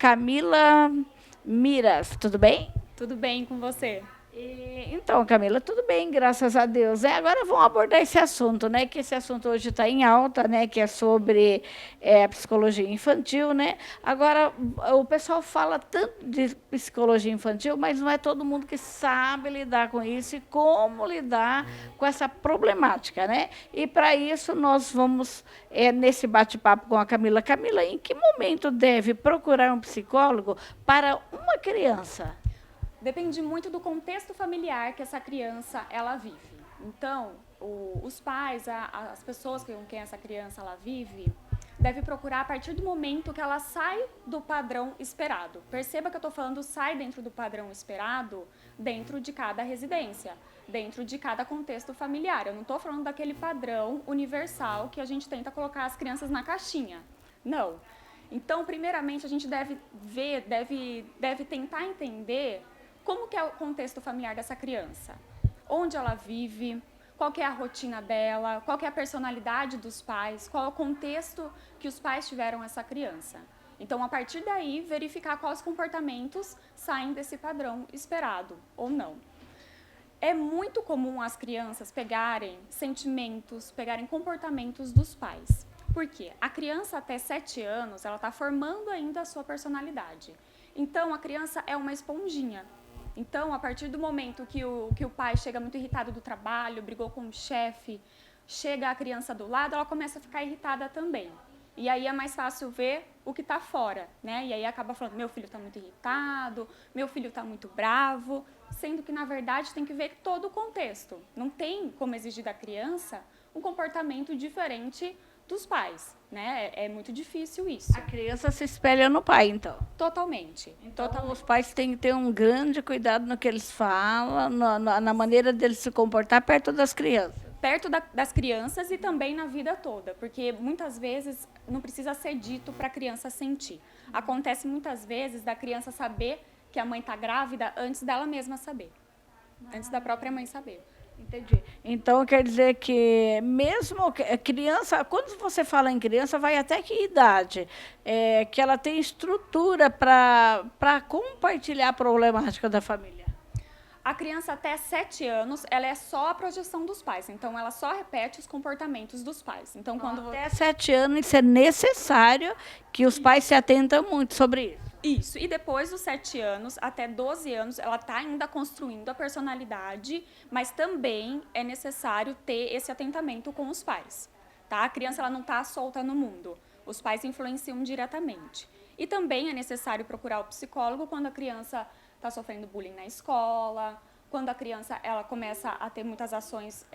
Camila Miras, tudo bem? Tudo bem com você? Então, Camila, tudo bem, graças a Deus. Agora vamos abordar esse assunto, né? Que esse assunto hoje está em alta, né? Que é sobre psicologia infantil, né? Agora, o pessoal fala tanto de psicologia infantil, mas não é todo mundo que sabe lidar com isso e como lidar com essa problemática, né? E para isso nós vamos nesse bate-papo com a Camila. Camila, em que momento deve procurar um psicólogo para uma criança? Depende muito do contexto familiar que essa criança ela vive. Então, os pais, as pessoas com quem essa criança ela vive, devem procurar a partir do momento que ela sai do padrão esperado. Perceba que eu estou falando sai dentro do padrão esperado, dentro de cada residência, dentro de cada contexto familiar. Eu não estou falando daquele padrão universal que a gente tenta colocar as crianças na caixinha. Não. Então, primeiramente, a gente deve ver, deve tentar entender como que é o contexto familiar dessa criança? Onde ela vive? Qual que é a rotina dela? Qual que é a personalidade dos pais? Qual é o contexto que os pais tiveram essa criança? Então, a partir daí, verificar quais comportamentos saem desse padrão esperado ou não. É muito comum as crianças pegarem sentimentos, pegarem comportamentos dos pais. Por quê? A criança até 7 anos, ela está formando ainda a sua personalidade. Então, a criança é uma esponjinha. Então, a partir do momento que o pai chega muito irritado do trabalho, brigou com o chefe, chega a criança do lado, ela começa a ficar irritada também. E aí é mais fácil ver o que está fora, né? E aí acaba falando, meu filho está muito irritado, meu filho está muito bravo, sendo que, na verdade, tem que ver todo o contexto. Não tem como exigir da criança um comportamento diferente dos pais, né? É muito difícil isso. A criança se espelha no pai, então. Totalmente. Então, Totalmente. os pais têm que ter um grande cuidado no que eles falam, na maneira deles se comportar perto das crianças. Perto das crianças e também na vida toda, porque muitas vezes não precisa ser dito para a criança sentir. Acontece muitas vezes da criança saber que a mãe está grávida antes dela mesma saber, antes da própria mãe saber. Entendi. Então, quer dizer que mesmo criança, quando você fala em criança, vai até que idade? Que ela tem estrutura para compartilhar a problemática da família. A criança até 7 anos, ela é só a projeção dos pais. Então, ela só repete os comportamentos dos pais. Então, quando Até 7 anos, isso é necessário que os pais se atentem muito sobre isso. Isso. E depois dos 7 anos, até 12 anos, ela está ainda construindo a personalidade, mas também é necessário ter esse atentamento com os pais. Tá? A criança ela não está solta no mundo. Os pais influenciam diretamente. E também é necessário procurar o psicólogo quando a criança está sofrendo bullying na escola, quando a criança ela começa a ter muitas ações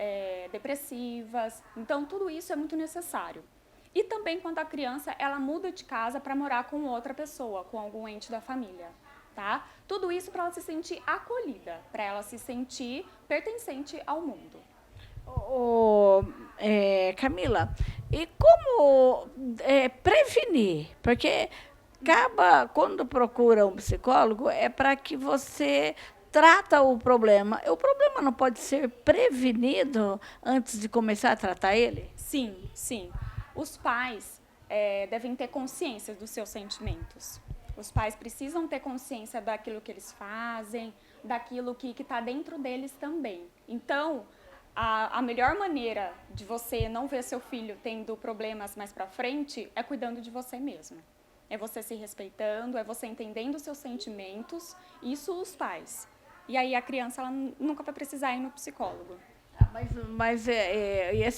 depressivas. Então, tudo isso é muito necessário. E também quando a criança ela muda de casa para morar com outra pessoa, com algum ente da família, tá? Tudo isso para ela se sentir acolhida, para ela se sentir pertencente ao mundo. Camila, e como prevenir? Porque quando procura um psicólogo, é para que você trata o problema. O problema não pode ser prevenido antes de começar a tratar ele? Sim, sim. Os pais devem ter consciência dos seus sentimentos. Os pais precisam ter consciência daquilo que eles fazem, daquilo que está dentro deles também. Então, a melhor maneira de você não ver seu filho tendo problemas mais para frente é cuidando de você mesmo. É você se respeitando, é você entendendo os seus sentimentos, isso os pais. E aí a criança ela nunca vai precisar ir no psicólogo.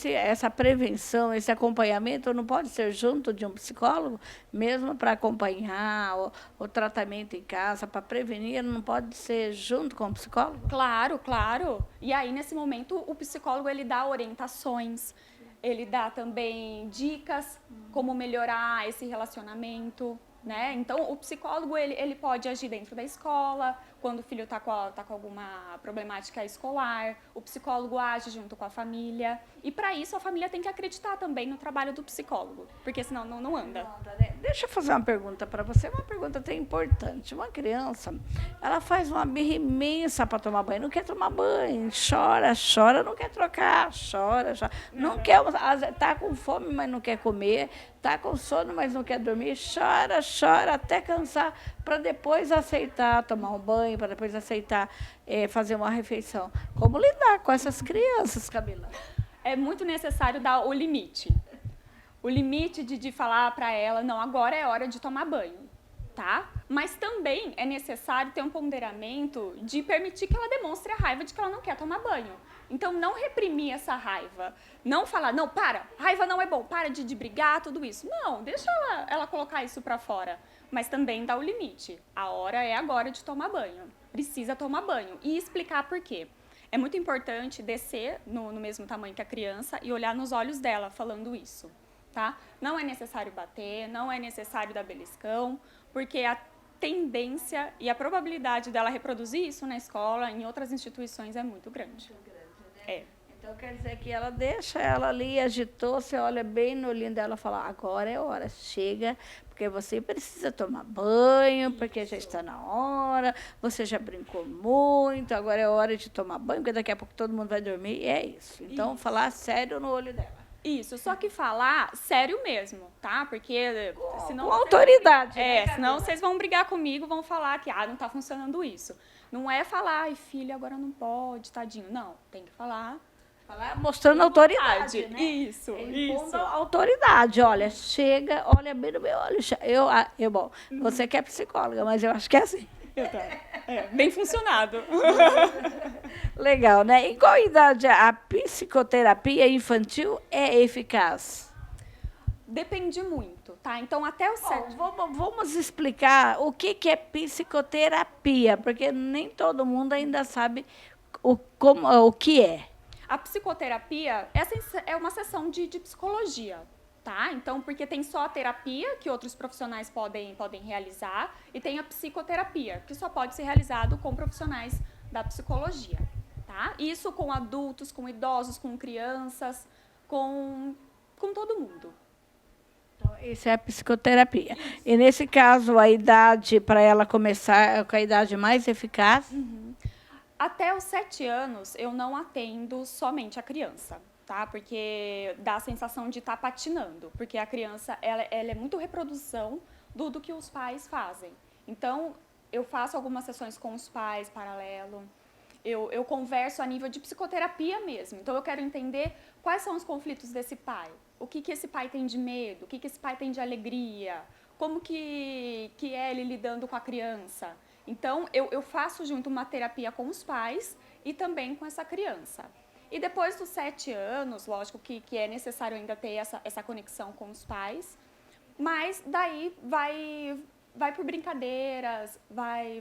Essa prevenção, esse acompanhamento não pode ser junto de um psicólogo, mesmo para acompanhar o tratamento em casa, para prevenir, não pode ser junto com o psicólogo? Claro, claro. E aí, nesse momento, o psicólogo ele dá orientações, ele dá também dicas como melhorar esse relacionamento, né? Então, o psicólogo ele pode agir dentro da escola, quando o filho está com alguma problemática escolar, o psicólogo age junto com a família. E, para isso, a família tem que acreditar também no trabalho do psicólogo, porque senão não anda. Deixa eu fazer uma pergunta para você, uma pergunta até importante. Uma criança, ela faz uma birra imensa para tomar banho, não quer tomar banho, chora, chora, não quer trocar, chora, chora. Não quer, está com fome, mas não quer comer, está com sono, mas não quer dormir, chora, chora, até cansar, para depois aceitar tomar um banho, para depois aceitar fazer uma refeição. Como lidar com essas crianças, Camila? É muito necessário dar o limite. O limite de falar para ela, não, agora é hora de tomar banho, tá? Mas também é necessário ter um ponderamento de permitir que ela demonstre a raiva de que ela não quer tomar banho. Então, não reprimir essa raiva. Não falar, não, para, raiva não é bom, para de brigar, tudo isso. Não, deixa ela colocar isso para fora. Mas também dá o limite. A hora é agora de tomar banho. Precisa tomar banho. E explicar por quê. É muito importante descer no mesmo tamanho que a criança e olhar nos olhos dela falando isso. Tá? Não é necessário bater, não é necessário dar beliscão, porque a tendência e a probabilidade dela reproduzir isso na escola, em outras instituições, é muito grande. Muito grande, né? Então, quer dizer que ela deixa ela ali, agitou, você olha bem no olhinho dela e fala, agora é hora, chega, porque você precisa tomar banho, porque já está na hora, você já brincou muito, agora é hora de tomar banho, porque daqui a pouco todo mundo vai dormir, e é isso. Então, falar sério no olho dela. Isso, só que falar sério mesmo, tá? Porque senão com autoridade. Senão vocês vão brigar comigo, vão falar que não está funcionando isso. Não é falar, ai, filha, agora não pode, tadinho. Não, tem que falar. Mostrando autoridade, né? Isso, isso. Autoridade, olha, chega, olha bem no meu olho. Bom, você que é psicóloga, mas eu acho que é assim. Bem funcionado. Legal, né? Em qual idade a psicoterapia infantil é eficaz? Depende muito, tá? Então, até o certo... Vamos explicar o que é psicoterapia, porque nem todo mundo ainda sabe o que é. A psicoterapia é uma sessão de psicologia, tá? Então, porque tem só a terapia, que outros profissionais podem realizar, e tem a psicoterapia, que só pode ser realizado com profissionais da psicologia, tá? Isso com adultos, com idosos, com crianças, com todo mundo. Então, isso é a psicoterapia. E, nesse caso, a idade para ela começar, com a idade mais eficaz? Até os 7 anos, eu não atendo somente a criança, tá? Porque dá a sensação de estar patinando, porque a criança ela é muito reprodução do que os pais fazem. Então, eu faço algumas sessões com os pais, paralelo. Eu converso a nível de psicoterapia mesmo. Então, eu quero entender quais são os conflitos desse pai. O que esse pai tem de medo, o que esse pai tem de alegria, como que é ele lidando com a criança. Então, eu faço junto uma terapia com os pais e também com essa criança. E depois dos 7 anos, lógico que é necessário ainda ter essa conexão com os pais, mas daí vai por brincadeiras,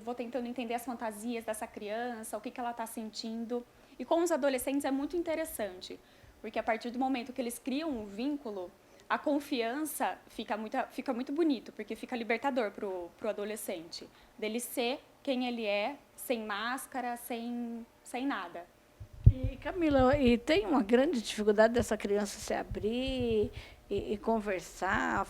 vou tentando entender as fantasias dessa criança, o que ela está sentindo. E com os adolescentes é muito interessante, porque a partir do momento que eles criam um vínculo, a confiança fica muito bonito, porque fica libertador pro adolescente, dele ser quem ele é, sem máscara, sem nada. E, Camila, e tem uma grande dificuldade dessa criança se abrir e conversar,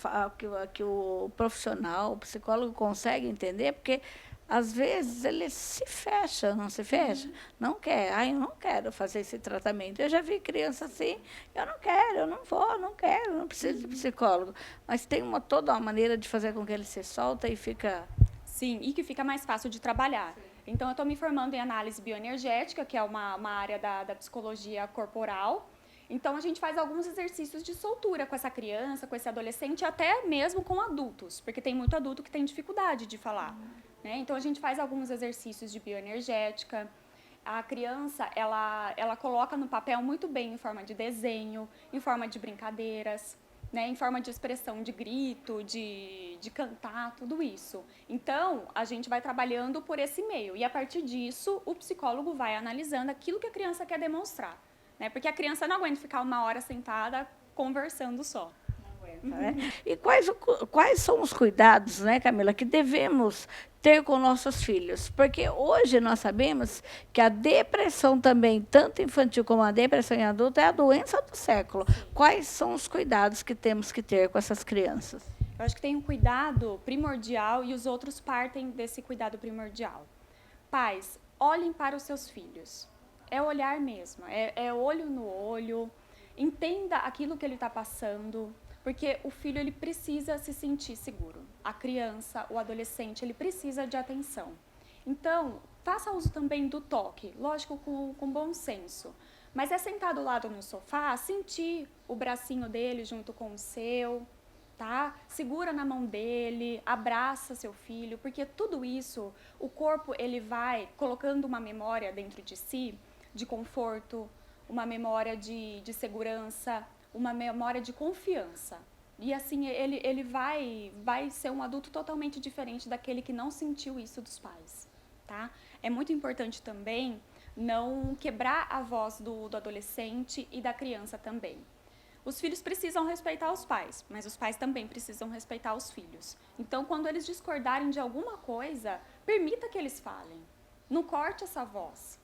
que o profissional, o psicólogo consegue entender, porque às vezes ele se fecha, não se fecha? Não quer, eu não quero fazer esse tratamento. Eu já vi criança assim, eu não quero, eu não vou, não quero, não preciso de psicólogo. Mas tem toda uma maneira de fazer com que ele se solta e fica... Sim, e que fica mais fácil de trabalhar. Sim. Então, eu estou me formando em análise bioenergética, que é uma área da psicologia corporal. Então, a gente faz alguns exercícios de soltura com essa criança, com esse adolescente, até mesmo com adultos, porque tem muito adulto que tem dificuldade de falar. Né? Então, a gente faz alguns exercícios de bioenergética. A criança, ela coloca no papel muito bem em forma de desenho, em forma de brincadeiras, né? Em forma de expressão de grito, de cantar, tudo isso. Então, a gente vai trabalhando por esse meio. E, a partir disso, o psicólogo vai analisando aquilo que a criança quer demonstrar. Né? Porque a criança não aguenta ficar 1 hora sentada conversando só. Né? E quais são os cuidados, né, Camila, que devemos ter com nossos filhos? Porque hoje nós sabemos que a depressão também, tanto infantil como a depressão em adulto, é a doença do século. Quais são os cuidados que temos que ter com essas crianças? Eu acho que tem um cuidado primordial e os outros partem desse cuidado primordial. Pais, olhem para os seus filhos. É olhar mesmo, é olho no olho, entenda aquilo que ele está passando, porque o filho ele precisa se sentir seguro. A criança, o adolescente, ele precisa de atenção. Então, faça uso também do toque, lógico, com bom senso. Mas é sentar do lado no sofá, sentir o bracinho dele junto com o seu, tá? Segura na mão dele, abraça seu filho, porque tudo isso, o corpo ele vai colocando uma memória dentro de si, de conforto, uma memória de segurança, uma memória de confiança. E assim, ele vai ser um adulto totalmente diferente daquele que não sentiu isso dos pais, tá? É muito importante também não quebrar a voz do adolescente e da criança também. Os filhos precisam respeitar os pais, mas os pais também precisam respeitar os filhos. Então, quando eles discordarem de alguma coisa, permita que eles falem. Não corte essa voz,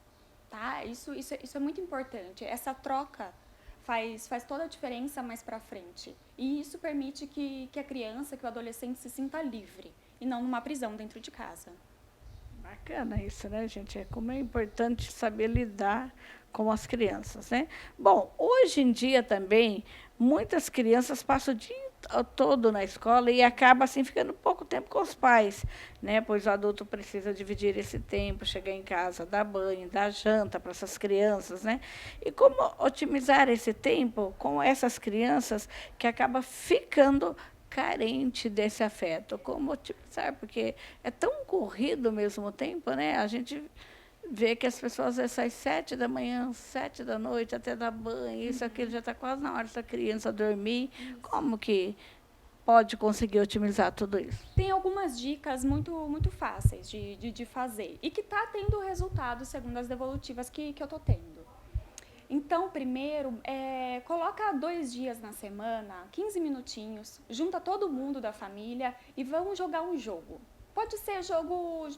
tá? Isso é muito importante. Essa troca faz toda a diferença mais para frente. E isso permite que a criança, que o adolescente se sinta livre e não numa prisão dentro de casa. Bacana isso, né, gente? Como é importante saber lidar com as crianças, né? Bom, hoje em dia também, muitas crianças passam o dia todo na escola e acaba assim ficando pouco tempo com os pais, né? Pois o adulto precisa dividir esse tempo, chegar em casa, dar banho, dar janta para essas crianças, né? E como otimizar esse tempo com essas crianças que acabam ficando carente desse afeto? Como otimizar? Porque é tão corrido ao mesmo tempo, né? A gente vê que as pessoas saem 7 da manhã, 7 da noite, até dar banho, isso, aquilo, já está quase na hora dessa criança dormir. Como que pode conseguir otimizar tudo isso? Tem algumas dicas muito fáceis de fazer e que está tendo resultado segundo as devolutivas que eu estou tendo. Então, primeiro, coloca 2 dias na semana, 15 minutinhos, junta todo mundo da família e vamos jogar um jogo. Pode ser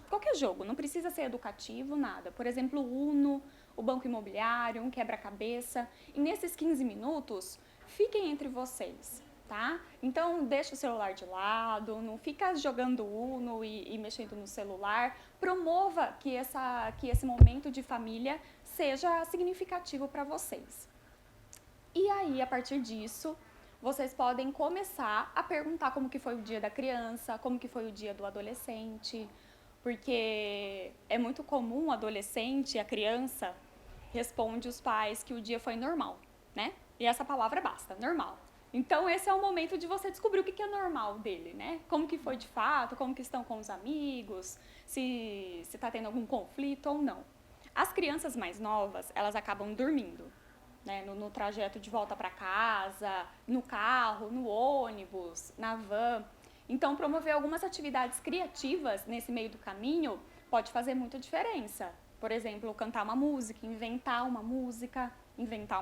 qualquer jogo, não precisa ser educativo, nada. Por exemplo, o Uno, o Banco Imobiliário, um quebra-cabeça. E nesses 15 minutos, fiquem entre vocês, tá? Então, deixa o celular de lado, não fica jogando Uno e mexendo no celular. Promova que esse momento de família seja significativo para vocês. E aí, a partir disso, vocês podem começar a perguntar como que foi o dia da criança, como que foi o dia do adolescente, porque é muito comum o adolescente, a criança, responde os pais que o dia foi normal, né? E essa palavra basta, normal. Então, esse é o momento de você descobrir o que é normal dele, né? Como que foi de fato, como que estão com os amigos, se está tendo algum conflito ou não. As crianças mais novas, elas acabam dormindo, né, no trajeto de volta para casa, no carro, no ônibus, na van. Então, promover algumas atividades criativas nesse meio do caminho pode fazer muita diferença. Por exemplo, cantar uma música, inventar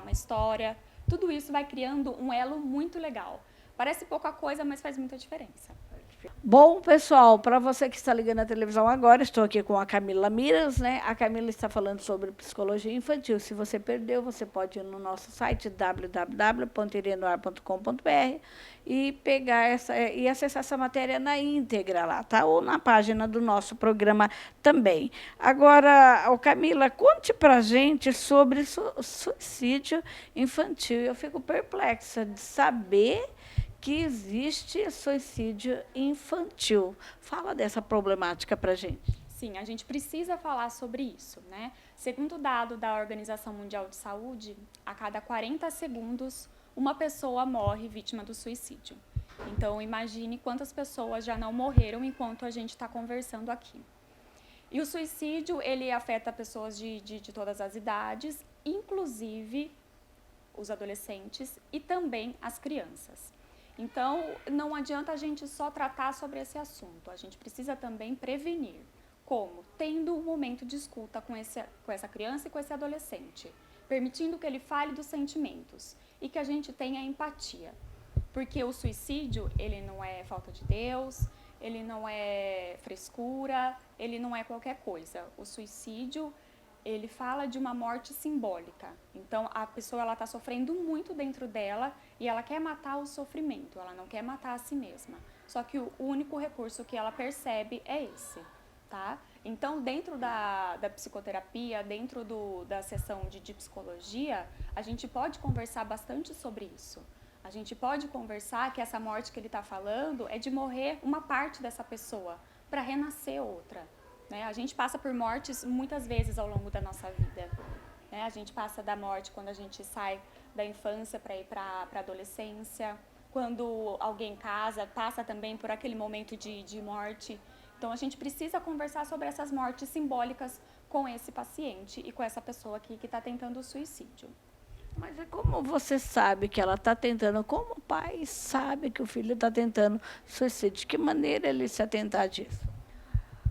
uma história. Tudo isso vai criando um elo muito legal. Parece pouca coisa, mas faz muita diferença. Bom, pessoal, para você que está ligando a televisão agora, estou aqui com a Camila Miras, né? A Camila está falando sobre psicologia infantil. Se você perdeu, você pode ir no nosso site www.irenoar.com.br e pegar e acessar essa matéria na íntegra lá, tá? Ou na página do nosso programa também. Agora, Camila, conte para a gente sobre suicídio infantil. Eu fico perplexa de saber que existe suicídio infantil. Fala dessa problemática para a gente. Sim, a gente precisa falar sobre isso, né? Segundo o dado da Organização Mundial de Saúde, a cada 40 segundos, uma pessoa morre vítima do suicídio. Então, imagine quantas pessoas já não morreram enquanto a gente está conversando aqui. E o suicídio, ele afeta pessoas de todas as idades, inclusive os adolescentes e também as crianças. Então, não adianta a gente só tratar sobre esse assunto, a gente precisa também prevenir. Como? Tendo um momento de escuta com essa criança e com esse adolescente, permitindo que ele fale dos sentimentos e que a gente tenha empatia. Porque o suicídio, ele não é falta de Deus, ele não é frescura, ele não é qualquer coisa. O suicídio, ele fala de uma morte simbólica. Então, a pessoa está sofrendo muito dentro dela e ela quer matar o sofrimento, ela não quer matar a si mesma. só que o único recurso que ela percebe é esse, tá? Então, dentro da psicoterapia, dentro da sessão de psicologia, a gente pode conversar bastante sobre isso. A gente pode conversar que essa morte que ele está falando é de morrer uma parte dessa pessoa para renascer outra, né? A gente passa por mortes muitas vezes ao longo da nossa vida, né? A gente passa da morte quando a gente sai da infância para ir para a adolescência, quando alguém casa, passa também por aquele momento de morte. Então, a gente precisa conversar sobre essas mortes simbólicas com esse paciente e com essa pessoa aqui que está tentando o suicídio. Mas é como você sabe que ela está tentando, como o pai sabe que o filho está tentando suicídio? De que maneira ele se atentar disso?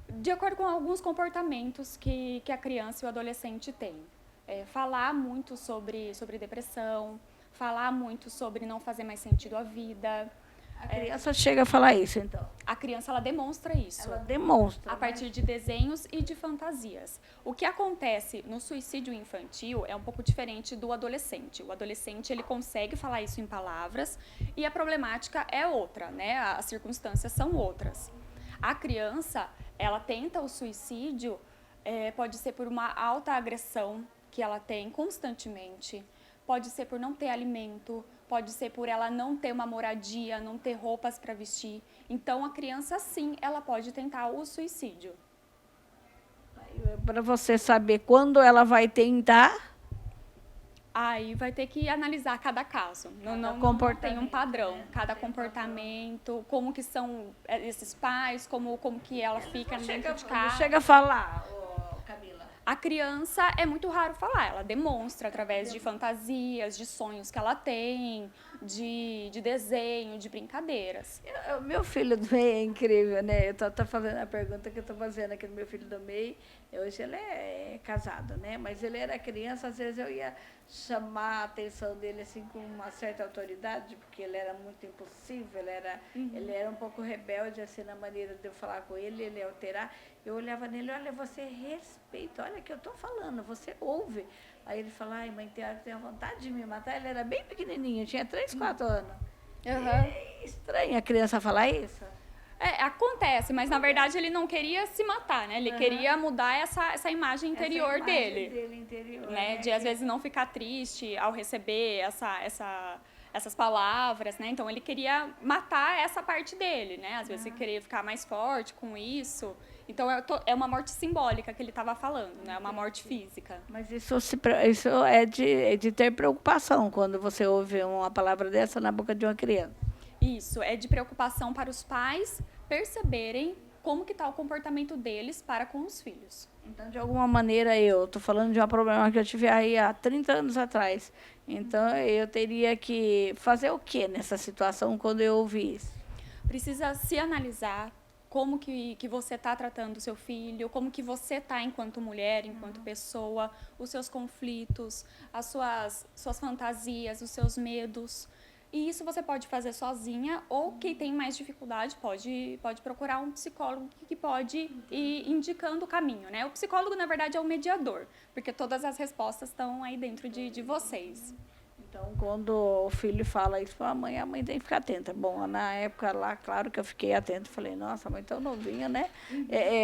De acordo com alguns comportamentos que a criança e o adolescente têm. Falar muito sobre depressão, falar muito sobre não fazer mais sentido a vida. A criança chega a falar isso, então? A criança, ela demonstra isso. Ela demonstra. A partir de desenhos e de fantasias. O que acontece no suicídio infantil é um pouco diferente do adolescente. O adolescente, ele consegue falar isso em palavras e a problemática é outra, né? As circunstâncias são outras. A criança, ela tenta o suicídio, pode ser por uma alta agressão que ela tem constantemente, pode ser por não ter alimento, pode ser por ela não ter uma moradia, não ter roupas para vestir. Então, a criança, sim, ela pode tentar o suicídio. Para você saber quando ela vai tentar... Aí vai ter que analisar cada caso. Não tem um padrão. Cada comportamento, como que são esses pais, como que ela fica dentro de casa. Não chega a falar, Camila. A criança é muito raro falar, ela demonstra através de fantasias, de sonhos que ela tem, de desenho, de brincadeiras. Meu filho do meio é incrível, né? Eu estou fazendo a pergunta que eu estou fazendo aqui no meu filho do meio. Hoje ele é casado, né? Mas ele era criança, às vezes eu ia chamar a atenção dele assim com uma certa autoridade, porque ele era muito impulsivo, ele era um pouco rebelde assim na maneira de eu falar com ele alterar. Eu olhava nele, olha, você respeita, olha o que eu estou falando, você ouve. Aí ele falava, ai, mãe, tem vontade de me matar. Ele era bem pequenininho, tinha 3, 4 anos. É estranho a criança falar isso. Acontece, mas na verdade ele não queria se matar, né? Ele queria mudar essa imagem interior dele interior, né? De às vezes não ficar triste ao receber essas palavras, né? Então ele queria matar essa parte dele, né? Às vezes ele queria ficar mais forte com isso. Então é uma morte simbólica que ele estava falando, né? Uma morte física. Mas isso é de ter preocupação quando você ouve uma palavra dessa na boca de uma criança. Isso, é de preocupação para os pais perceberem como que está o comportamento deles para com os filhos. Então, de alguma maneira, eu estou falando de um problema que eu tive aí há 30 anos atrás. Então, eu teria que fazer o quê nessa situação quando eu ouvir isso? Precisa se analisar como que você está tratando o seu filho, como que você está enquanto mulher, enquanto pessoa, os seus conflitos, as suas fantasias, os seus medos. E isso você pode fazer sozinha ou quem tem mais dificuldade pode procurar um psicólogo que pode ir indicando o caminho, né? O psicólogo, na verdade, é o mediador, porque todas as respostas estão aí dentro de vocês. Então, quando o filho fala isso para a mãe tem que ficar atenta. Bom, na época lá, claro que eu fiquei atenta, falei, nossa, mãe tão novinha, né?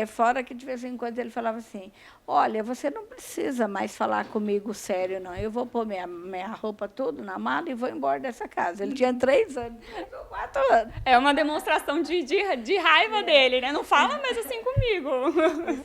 Fora que de vez em quando ele falava assim, olha, você não precisa mais falar comigo sério, não. Eu vou pôr minha roupa tudo na mala e vou embora dessa casa. Ele tinha 3 anos, 4 anos. É uma demonstração de raiva dele, né? Não fala mais assim comigo.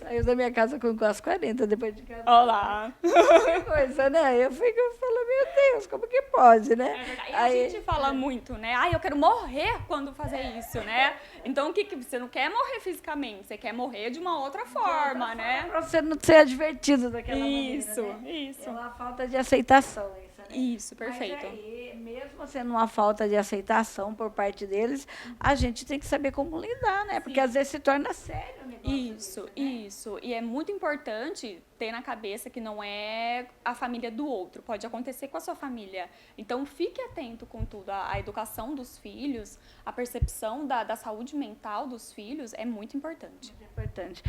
Saiu da minha casa com quase 40, depois de casa. Olá. Que coisa, né? Eu falo, meu Deus, como que pode, né? E a gente fala muito, né? Eu quero morrer quando fazer isso, né? Então, você não quer morrer fisicamente, você quer morrer de uma outra forma, né? Para você não ser advertido daquela maneira, Isso. É uma falta de aceitação, isso, né? Isso, perfeito. Mas aí, mesmo sendo uma falta de aceitação por parte deles, a gente tem que saber como lidar, né? Porque às vezes se torna sério o negócio. Isso. E é muito importante ter na cabeça que não é a família do outro, pode acontecer com a sua família. Então, fique atento com tudo. A educação dos filhos, a percepção da saúde mental dos filhos é muito importante. Muito importante.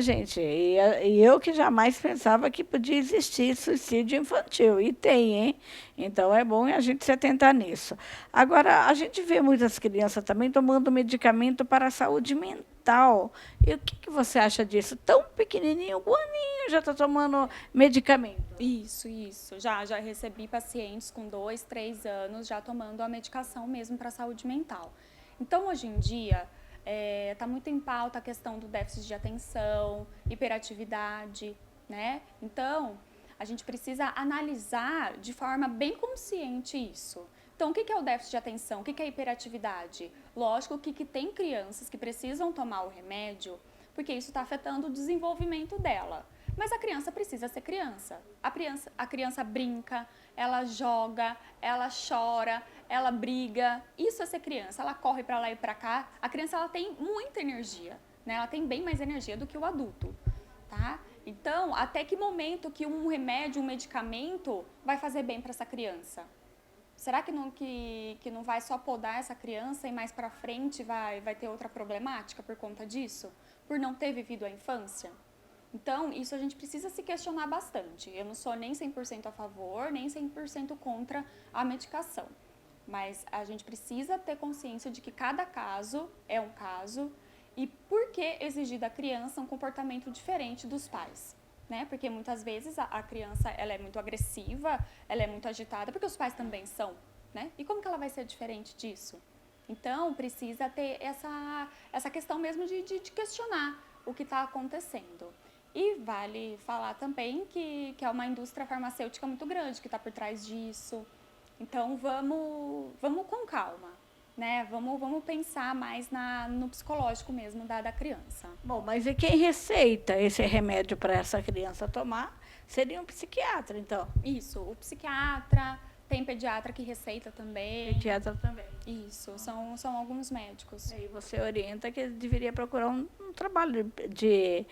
Gente, e eu que jamais pensava que podia existir suicídio infantil, e tem, hein? Então, é bom a gente se atentar nisso. Agora, a gente vê muitas crianças também tomando medicamento para a saúde mental. E o que você acha disso? Tão pequenininho, um aninho, já está tomando medicamento. Isso. Já recebi pacientes com 2, 3 anos já tomando a medicação mesmo para a saúde mental. Então, hoje em dia, está muito em pauta a questão do déficit de atenção, hiperatividade, né? Então, a gente precisa analisar de forma bem consciente isso. Então, o que é o déficit de atenção? O que é a hiperatividade? Lógico que tem crianças que precisam tomar o remédio, porque isso está afetando o desenvolvimento dela. Mas a criança precisa ser criança. A criança brinca, ela joga, ela chora, ela briga. Isso é ser criança. Ela corre para lá e para cá. A criança ela tem muita energia, né? Ela tem bem mais energia do que o adulto, tá? Então, até que momento que um remédio, um medicamento vai fazer bem para essa criança? Será que não vai só podar essa criança e mais para frente vai ter outra problemática por conta disso? Por não ter vivido a infância? Então, isso a gente precisa se questionar bastante. Eu não sou nem 100% a favor, nem 100% contra a medicação. Mas a gente precisa ter consciência de que cada caso é um caso e por que exigir da criança um comportamento diferente dos pais. Né? Porque muitas vezes a criança ela é muito agressiva, ela é muito agitada, porque os pais também são. Né? E como que ela vai ser diferente disso? Então, precisa ter essa questão mesmo de questionar o que está acontecendo. E vale falar também que é uma indústria farmacêutica muito grande que está por trás disso. Então, vamos com calma, né? Vamos pensar mais no psicológico mesmo da criança. Bom, mas e quem receita esse remédio para essa criança tomar seria um psiquiatra, então? Isso, o psiquiatra, tem pediatra que receita também. Pediatra também. Isso, são alguns médicos. E você orienta que ele deveria procurar um trabalho de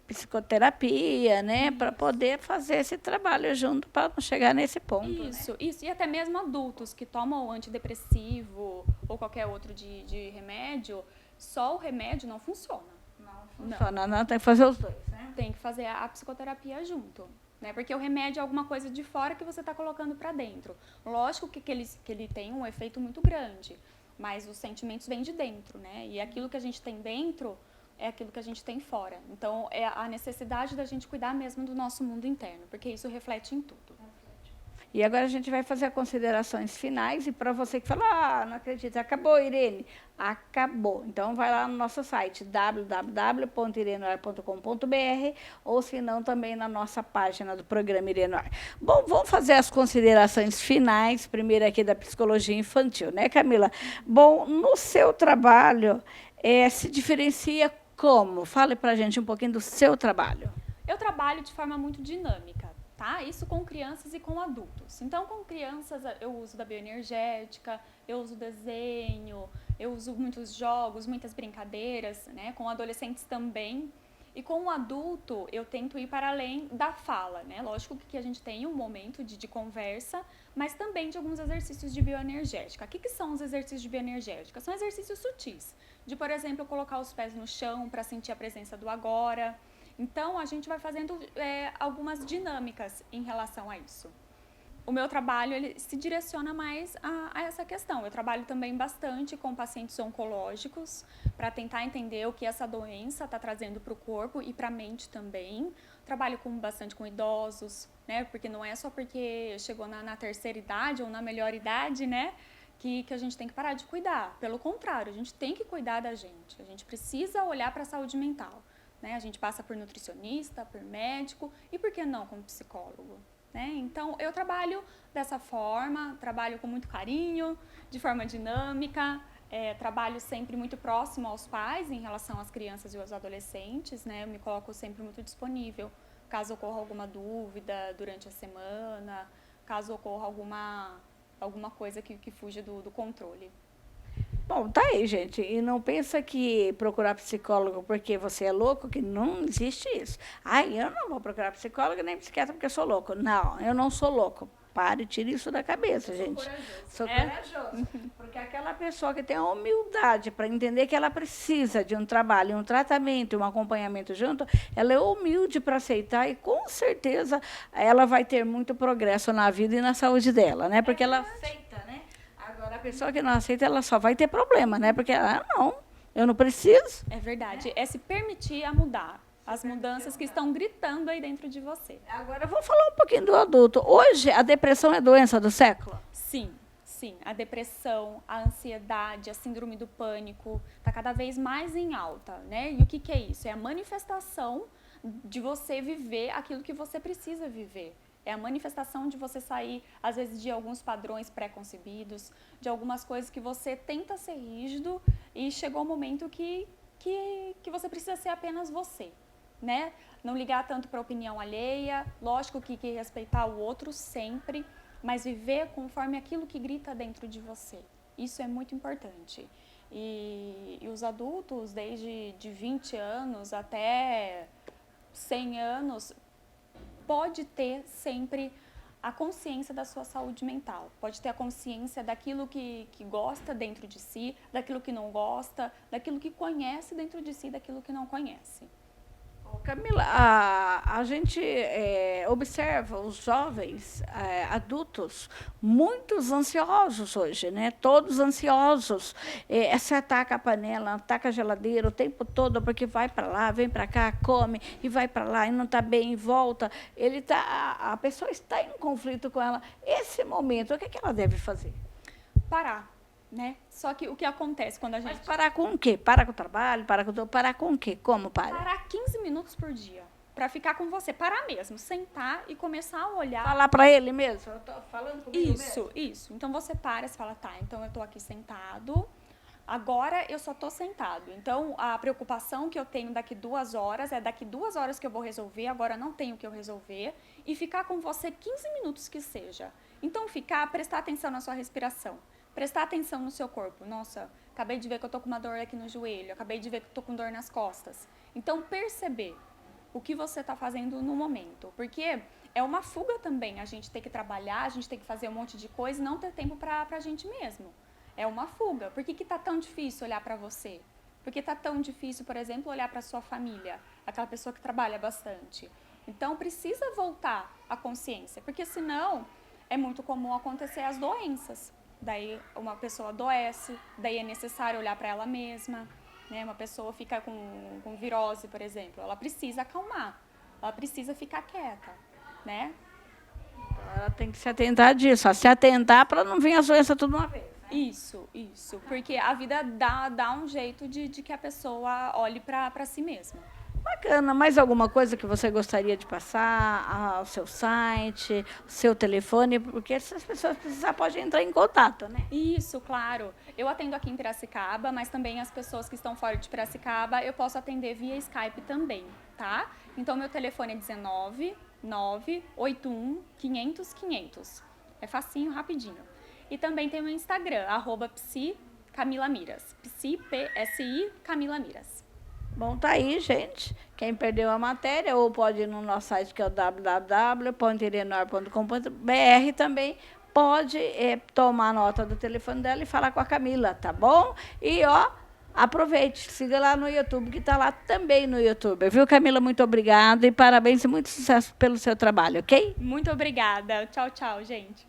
psicoterapia, né, para poder fazer esse trabalho junto para não chegar nesse ponto. Isso, né? isso. E até mesmo adultos que tomam antidepressivo ou qualquer outro de remédio, só o remédio não funciona. Não funciona, não, tem que fazer os dois, né? Tem que fazer a psicoterapia junto. Né? Porque o remédio é alguma coisa de fora que você está colocando para dentro. Lógico que ele tem um efeito muito grande, mas os sentimentos vêm de dentro, né? E aquilo que a gente tem dentro é aquilo que a gente tem fora. Então, é a necessidade da gente cuidar mesmo do nosso mundo interno, porque isso reflete em tudo. E agora a gente vai fazer as considerações finais. E para você que fala, não acredito, acabou, Irene? Acabou. Então, vai lá no nosso site, www.irenoar.com.br, ou se não, também na nossa página do programa Irenoar. Bom, vamos fazer as considerações finais, primeiro aqui da psicologia infantil, né, Camila? Bom, no seu trabalho, se diferencia como? Fale para a gente um pouquinho do seu trabalho. Eu trabalho de forma muito dinâmica. Tá? Isso com crianças e com adultos. Então, com crianças, eu uso da bioenergética, eu uso desenho, eu uso muitos jogos, muitas brincadeiras, né? Com adolescentes também. E com o adulto, eu tento ir para além da fala, né? Lógico que a gente tem um momento de conversa, mas também de alguns exercícios de bioenergética. O que são os exercícios de bioenergética? São exercícios sutis, de, por exemplo, colocar os pés no chão para sentir a presença do agora. Então, a gente vai fazendo algumas dinâmicas em relação a isso. O meu trabalho ele se direciona mais a essa questão. Eu trabalho também bastante com pacientes oncológicos para tentar entender o que essa doença está trazendo para o corpo e para a mente também. Trabalho bastante com idosos, né? Porque não é só porque chegou na terceira idade ou na melhor idade, né? Que a gente tem que parar de cuidar. Pelo contrário, a gente tem que cuidar da gente. A gente precisa olhar para a saúde mental. Né? A gente passa por nutricionista, por médico e, por que não, como psicólogo. Né? Então, eu trabalho dessa forma, trabalho com muito carinho, de forma dinâmica, trabalho sempre muito próximo aos pais em relação às crianças e aos adolescentes. Né? Eu me coloco sempre muito disponível, caso ocorra alguma dúvida durante a semana, caso ocorra alguma coisa que fuja do controle. Bom, tá aí, gente. E não pensa que procurar psicólogo porque você é louco, que não existe isso. Ai, eu não vou procurar psicólogo nem psiquiatra porque eu sou louco. Não, eu não sou louco. Pare, tire isso da cabeça, gente. Sou corajoso. Porque aquela pessoa que tem a humildade para entender que ela precisa de um trabalho, um tratamento, um acompanhamento junto, ela é humilde para aceitar e, com certeza, ela vai ter muito progresso na vida e na saúde dela, né? Porque ela aceita, né? Agora, a pessoa que não aceita, ela só vai ter problema, né? Porque, não, eu não preciso. É verdade. É se permitir a mudar. As mudanças que estão gritando aí dentro de você. Agora, eu vou falar um pouquinho do adulto. Hoje, a depressão é doença do século? Sim, sim. A depressão, a ansiedade, a síndrome do pânico está cada vez mais em alta, né? E o que é isso? É a manifestação de você viver aquilo que você precisa viver. É a manifestação de você sair, às vezes, de alguns padrões pré-concebidos, de algumas coisas que você tenta ser rígido e chegou o momento que você precisa ser apenas você. Né? Não ligar tanto para a opinião alheia, lógico que respeitar o outro sempre, mas viver conforme aquilo que grita dentro de você. Isso é muito importante. E os adultos, desde de 20 anos até 100 anos, pode ter sempre a consciência da sua saúde mental, pode ter a consciência daquilo que gosta dentro de si, daquilo que não gosta, daquilo que conhece dentro de si, daquilo que não conhece. Camila, a gente observa os jovens adultos muitos ansiosos hoje, né? Todos ansiosos. Se ataca a panela, ataca a geladeira o tempo todo, porque vai para lá, vem para cá, come, e vai para lá, e não está bem, e volta. A pessoa está em conflito com ela. Esse momento, o que ela deve fazer? Parar. Né? Só que o que acontece quando a gente... Mas parar com o quê? Parar com o trabalho? Parar com o quê? Como para? Parar 15 minutos por dia. Para ficar com você. Parar mesmo. Sentar e começar a olhar... Falar para ele mesmo? Eu estou falando comigo mesmo? Isso. Então, você para e fala, tá, então eu estou aqui sentado, agora eu só estou sentado. Então, a preocupação que eu tenho daqui 2 horas é daqui 2 horas que eu vou resolver, agora não tenho o que eu resolver, e ficar com você 15 minutos que seja. Então, prestar atenção na sua respiração. Prestar atenção no seu corpo. Nossa, acabei de ver que eu estou com uma dor aqui no joelho, acabei de ver que eu estou com dor nas costas. Então, perceber o que você está fazendo no momento. Porque é uma fuga também a gente ter que trabalhar, a gente ter que fazer um monte de coisa e não ter tempo para a gente mesmo. É uma fuga. Por que está tão difícil olhar para você? Por que está tão difícil, por exemplo, olhar para a sua família? Aquela pessoa que trabalha bastante. Então, precisa voltar à consciência. Porque senão, é muito comum acontecer as doenças. Daí uma pessoa adoece, daí é necessário olhar para ela mesma, né? Uma pessoa fica com virose, por exemplo, ela precisa acalmar, ela precisa ficar quieta, né? Ela tem que se atentar disso, se atentar para não vir as doenças tudo uma vez. Né? Isso, porque a vida dá um jeito de que a pessoa olhe para si mesma. Bacana. Mais alguma coisa que você gostaria de passar? O seu site, o seu telefone? Porque se as pessoas precisarem, podem entrar em contato, né? Isso, claro. Eu atendo aqui em Piracicaba, mas também as pessoas que estão fora de Piracicaba, eu posso atender via Skype também, tá? Então, meu telefone é 19 981 500 500. É facinho, rapidinho. E também tem o meu Instagram, @psi_camilamiras. Psi, P-S-I, Camila Miras. Bom, tá aí, gente. Quem perdeu a matéria, ou pode ir no nosso site, que é o www.irenor.com.br, também pode tomar nota do telefone dela e falar com a Camila, tá bom? E, aproveite, siga lá no YouTube, que está lá também no YouTube. Viu, Camila? Muito obrigada e parabéns e muito sucesso pelo seu trabalho, ok? Muito obrigada. Tchau, tchau, gente.